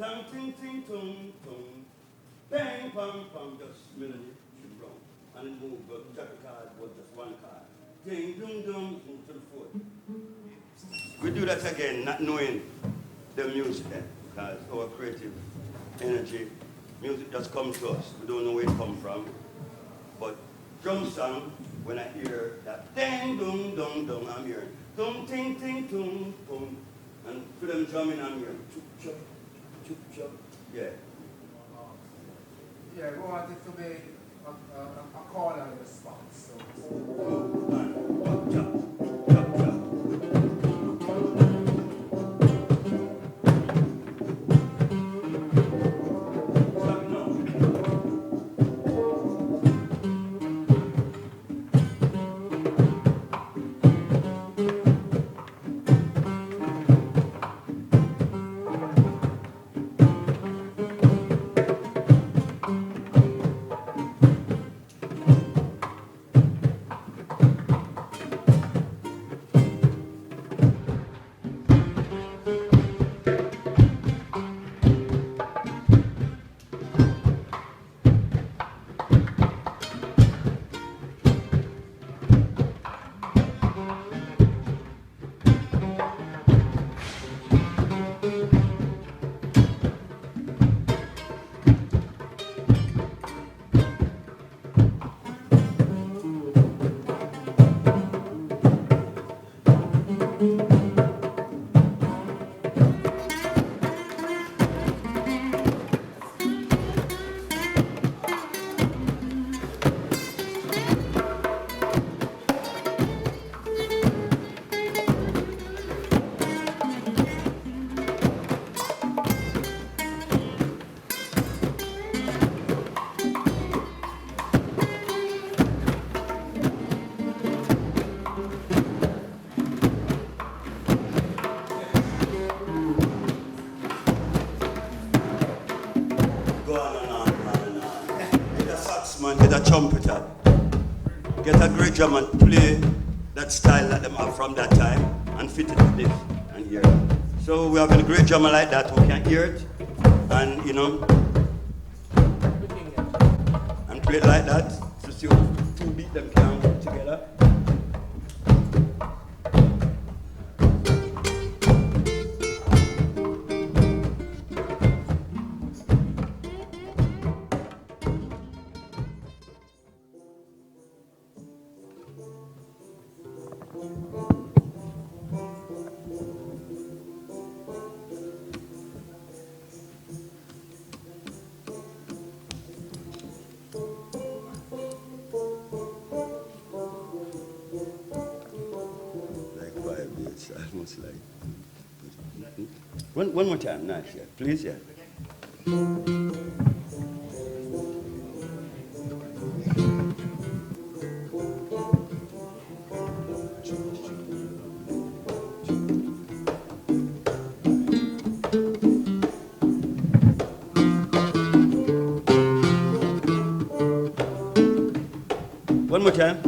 Tang ting ting tung tung. Bang pam pam, just melody should run. And it moved, but the card was just one card. Ding dum dum, move to the fourth. We do that again, not knowing the music, because our creative energy, music just comes to us. We don't know where it comes from. But drum sound, when I hear that ding dum dum dum, I'm hearing tum ting ting tum tum. And for them drumming, I'm hearing chup chup, chup chup. Yeah. Yeah, we want it to be a call and a response. So. And chop chop, chop chop. Get a trumpeter, get a great drum and play that style that them have from that time and fit it to this and here. So we have a great drummer like that who can hear it and and play it like that. So see how two beat them can work together. One more time, nice, yeah. Please, yeah. One more time.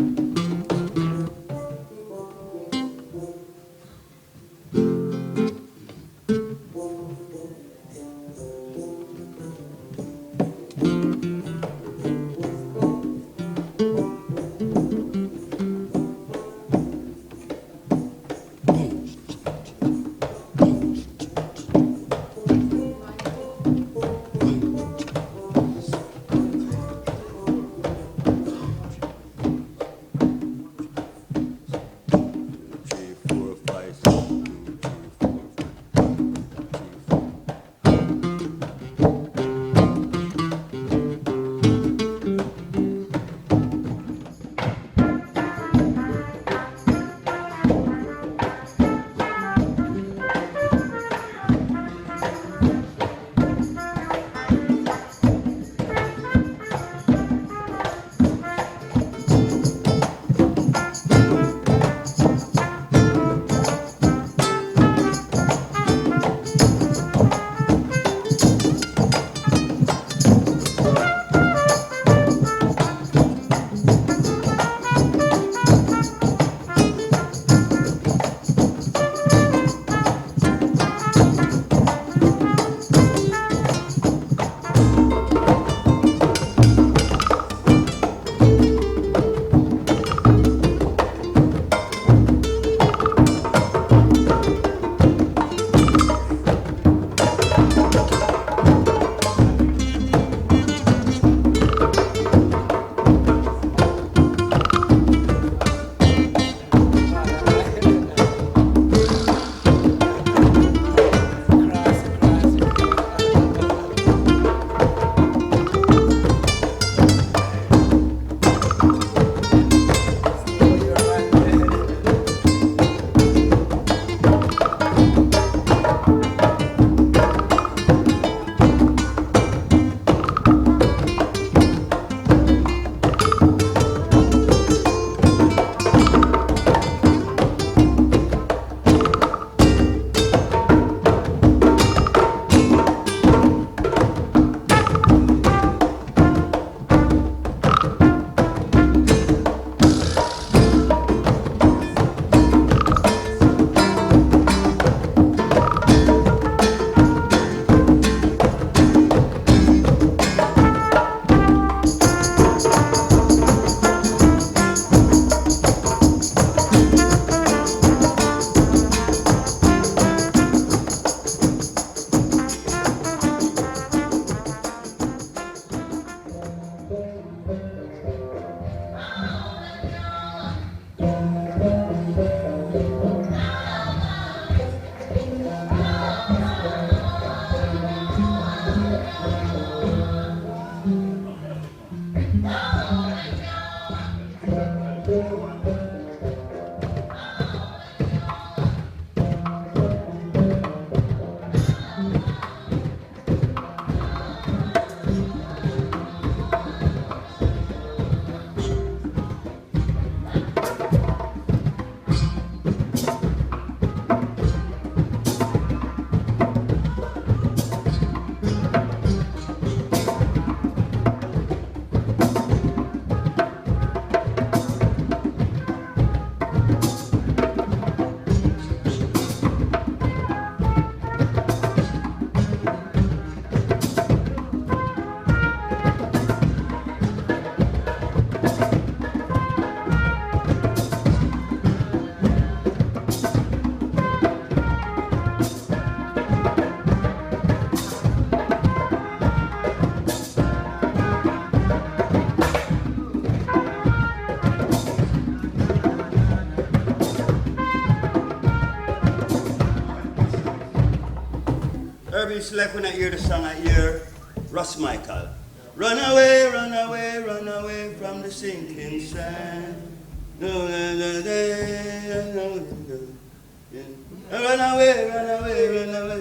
Herbie select when I hear the song, I hear Ross Michael. Run away, run away, run away from the sinking sand. Run away, run away, run away.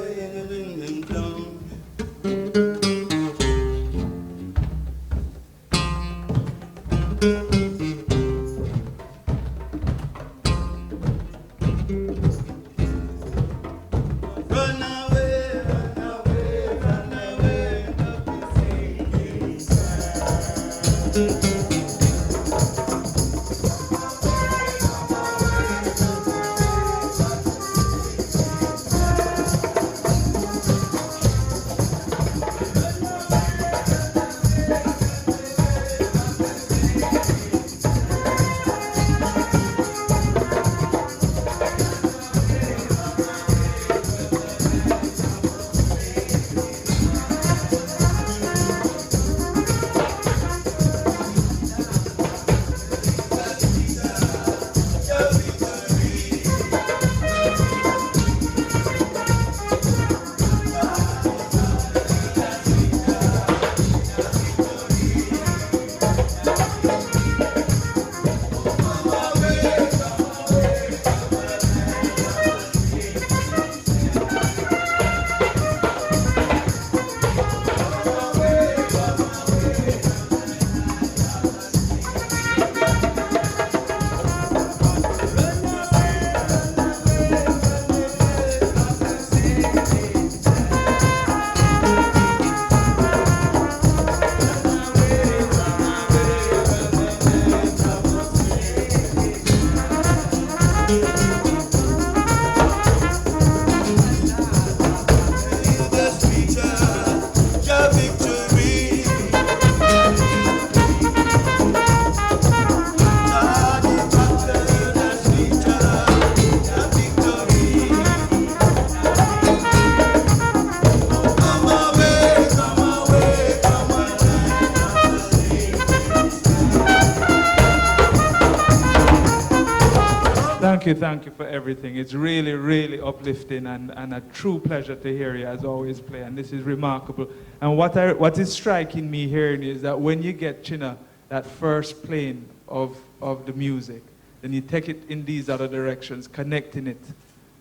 Thank you for everything. It's really, really uplifting and a true pleasure to hear you as always play. And this is remarkable. And what is striking me hearing is that when you get Chinna, that first plane of the music, then you take it in these other directions, connecting it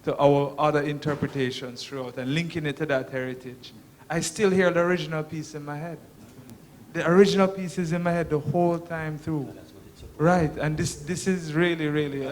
to our other interpretations throughout and linking it to that heritage. I still hear the original piece in my head. The original piece is in my head the whole time through. Right, and this is really, really